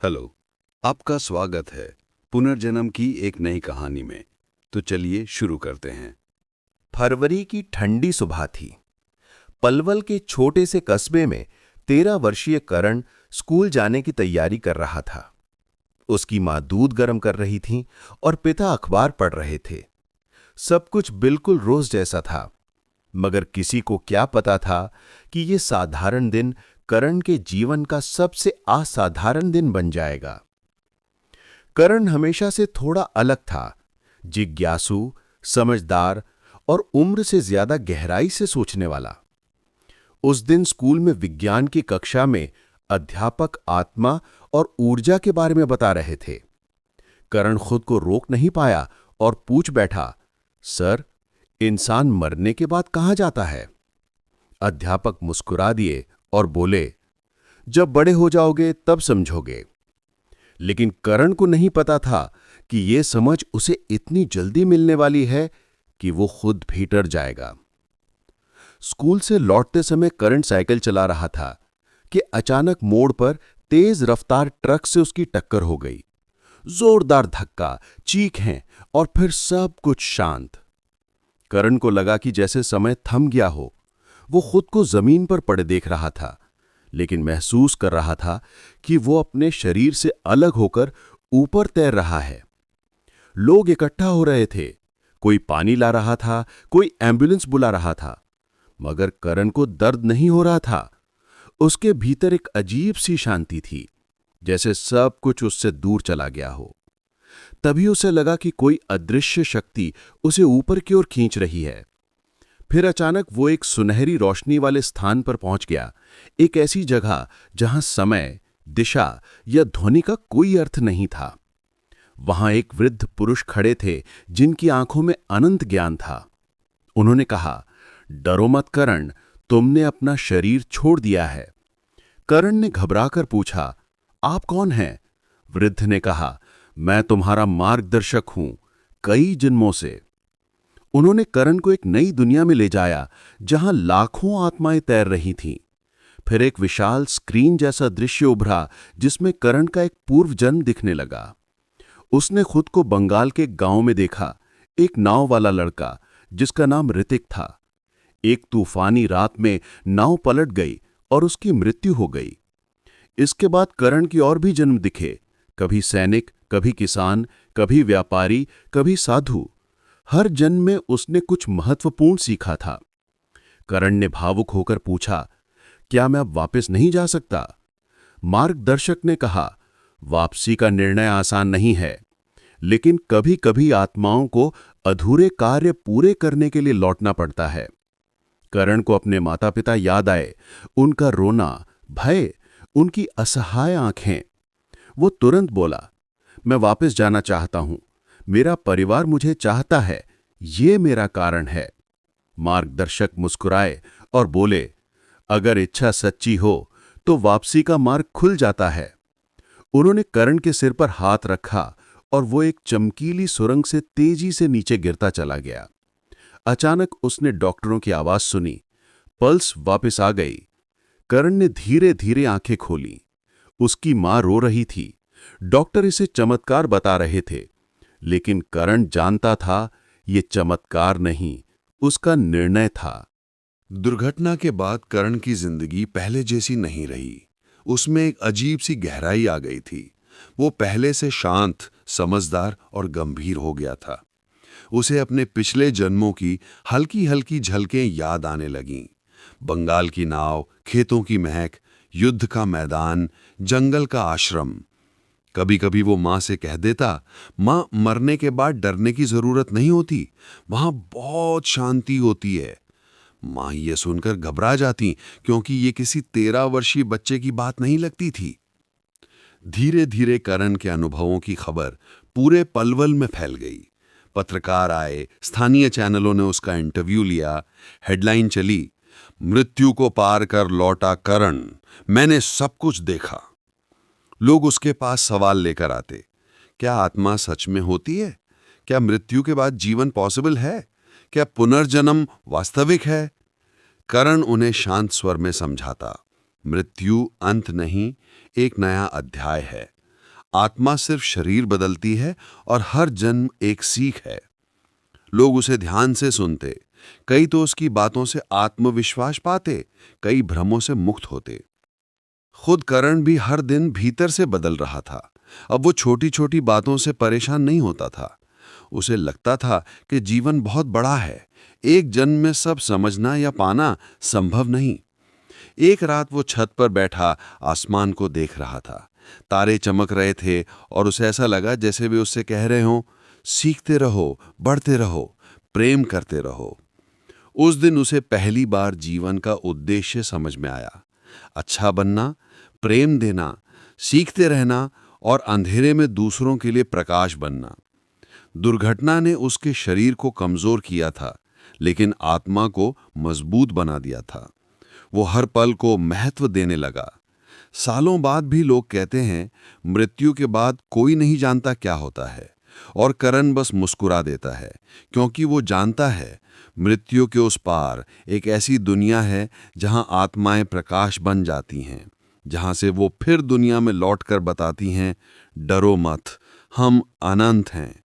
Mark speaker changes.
Speaker 1: Hello, आपका स्वागत है पुनर्जन्म की एक नई कहानी में। तो चलिए शुरू करते हैं।
Speaker 2: फरवरी की ठंडी सुबह थी। पलवल के छोटे से कस्बे में 13 वर्षीय करण स्कूल जाने की तैयारी कर रहा था। उसकी मां दूध गर्म कर रही थी और पिता अखबार पढ़ रहे थे। सब कुछ बिल्कुल रोज जैसा था, मगर किसी को क्या पता था कि यह साधारण दिन करण के जीवन का सबसे असाधारण दिन बन जाएगा। करण हमेशा से थोड़ा अलग था, जिज्ञासु, समझदार और उम्र से ज्यादा गहराई से सोचने वाला। उस दिन स्कूल में विज्ञान की कक्षा में अध्यापक आत्मा और ऊर्जा के बारे में बता रहे थे। करण खुद को रोक नहीं पाया और पूछ बैठा, सर, इंसान मरने के बाद कहां जाता है? अध्यापक मुस्कुरा दिए और बोले, जब बड़े हो जाओगे तब समझोगे। लेकिन करण को नहीं पता था कि यह समझ उसे इतनी जल्दी मिलने वाली है कि वो खुद भी डर जाएगा। स्कूल से लौटते समय करण साइकिल चला रहा था कि अचानक मोड़ पर तेज रफ्तार ट्रक से उसकी टक्कर हो गई। जोरदार धक्का, चीखें और फिर सब कुछ शांत। करण को लगा कि जैसे समय थम गया हो। वो खुद को जमीन पर पड़े देख रहा था, लेकिन महसूस कर रहा था कि वो अपने शरीर से अलग होकर ऊपर तैर रहा है। लोग इकट्ठा हो रहे थे, कोई पानी ला रहा था, कोई एम्बुलेंस बुला रहा था, मगर करण को दर्द नहीं हो रहा था। उसके भीतर एक अजीब सी शांति थी, जैसे सब कुछ उससे दूर चला गया हो। तभी उसे लगा कि कोई अदृश्य शक्ति उसे ऊपर की ओर खींच रही है। फिर अचानक वो एक सुनहरी रोशनी वाले स्थान पर पहुंच गया, एक ऐसी जगह जहां समय, दिशा या ध्वनि का कोई अर्थ नहीं था। वहां एक वृद्ध पुरुष खड़े थे जिनकी आंखों में अनंत ज्ञान था। उन्होंने कहा, डरो मत करण, तुमने अपना शरीर छोड़ दिया है। करण ने घबराकर पूछा, आप कौन हैं? वृद्ध ने कहा, मैं तुम्हारा मार्गदर्शक हूं, कई जन्मों से। उन्होंने करण को एक नई दुनिया में ले जाया जहां लाखों आत्माएं तैर रही थीं। फिर एक विशाल स्क्रीन जैसा दृश्य उभरा जिसमें करण का एक पूर्व जन्म दिखने लगा। उसने खुद को बंगाल के गांव में देखा, एक नाव वाला लड़का जिसका नाम ऋतिक था। एक तूफानी रात में नाव पलट गई और उसकी मृत्यु हो गई। इसके बाद करण की और भी जन्म दिखे, कभी सैनिक, कभी किसान, कभी व्यापारी, कभी साधु। हर जन्म में उसने कुछ महत्वपूर्ण सीखा था। करण ने भावुक होकर पूछा, क्या मैं अब वापस नहीं जा सकता? मार्गदर्शक ने कहा, वापसी का निर्णय आसान नहीं है, लेकिन कभी कभी आत्माओं को अधूरे कार्य पूरे करने के लिए लौटना पड़ता है। करण को अपने माता पिता याद आए, उनका रोना, भय, उनकी असहाय आंखें। वो तुरंत बोला, मैं वापस जाना चाहता हूं, मेरा परिवार मुझे चाहता है, ये मेरा कारण है। मार्गदर्शक मुस्कुराए और बोले, अगर इच्छा सच्ची हो तो वापसी का मार्ग खुल जाता है। उन्होंने करण के सिर पर हाथ रखा और वो एक चमकीली सुरंग से तेजी से नीचे गिरता चला गया। अचानक उसने डॉक्टरों की आवाज सुनी, पल्स वापस आ गई। करण ने धीरे धीरे आंखें खोली। उसकी मां रो रही थी। डॉक्टर इसे चमत्कार बता रहे थे, लेकिन करण जानता था ये चमत्कार नहीं, उसका निर्णय था।
Speaker 1: दुर्घटना के बाद करण की जिंदगी पहले जैसी नहीं रही। उसमें एक अजीब सी गहराई आ गई थी। वो पहले से शांत, समझदार और गंभीर हो गया था। उसे अपने पिछले जन्मों की हल्की हल्की झलकें याद आने लगीं। बंगाल की नाव, खेतों की महक, युद्ध का मैदान, जंगल का आश्रम। कभी कभी वो माँ से कह देता, माँ, मरने के बाद डरने की जरूरत नहीं होती, वहां बहुत शांति होती है। माँ ये सुनकर घबरा जाती, क्योंकि ये किसी 13 वर्षीय बच्चे की बात नहीं लगती थी। धीरे धीरे करण के अनुभवों की खबर पूरे पलवल में फैल गई। पत्रकार आए, स्थानीय चैनलों ने उसका इंटरव्यू लिया। हेडलाइन चली, मृत्यु को पार कर लौटा करण, मैंने सब कुछ देखा। लोग उसके पास सवाल लेकर आते, क्या आत्मा सच में होती है? क्या मृत्यु के बाद जीवन पॉसिबल है? क्या पुनर्जन्म वास्तविक है? करण उन्हें शांत स्वर में समझाता, मृत्यु अंत नहीं, एक नया अध्याय है। आत्मा सिर्फ शरीर बदलती है और हर जन्म एक सीख है। लोग उसे ध्यान से सुनते, कई तो उसकी बातों से आत्मविश्वास पाते, कई भ्रमों से मुक्त होते। खुद करण भी हर दिन भीतर से बदल रहा था। अब वो छोटी छोटी बातों से परेशान नहीं होता था। उसे लगता था कि जीवन बहुत बड़ा है, एक जन्म में सब समझना या पाना संभव नहीं। एक रात वो छत पर बैठा आसमान को देख रहा था। तारे चमक रहे थे और उसे ऐसा लगा जैसे वे उससे कह रहे हों, सीखते रहो, बढ़ते रहो, प्रेम करते रहो। उस दिन उसे पहली बार जीवन का उद्देश्य समझ में आया। अच्छा बनना, प्रेम देना, सीखते रहना और अंधेरे में दूसरों के लिए प्रकाश बनना। दुर्घटना ने उसके शरीर को कमजोर किया था, लेकिन आत्मा को मजबूत बना दिया था। वो हर पल को महत्व देने लगा। सालों बाद भी लोग कहते हैं, मृत्यु के बाद कोई नहीं जानता क्या होता है, और करण बस मुस्कुरा देता है, क्योंकि वो जानता है मृत्यु के उस पार एक ऐसी दुनिया है जहां आत्माएं प्रकाश बन जाती हैं, जहां से वो फिर दुनिया में लौटकर बताती हैं, डरो मत, हम अनंत हैं।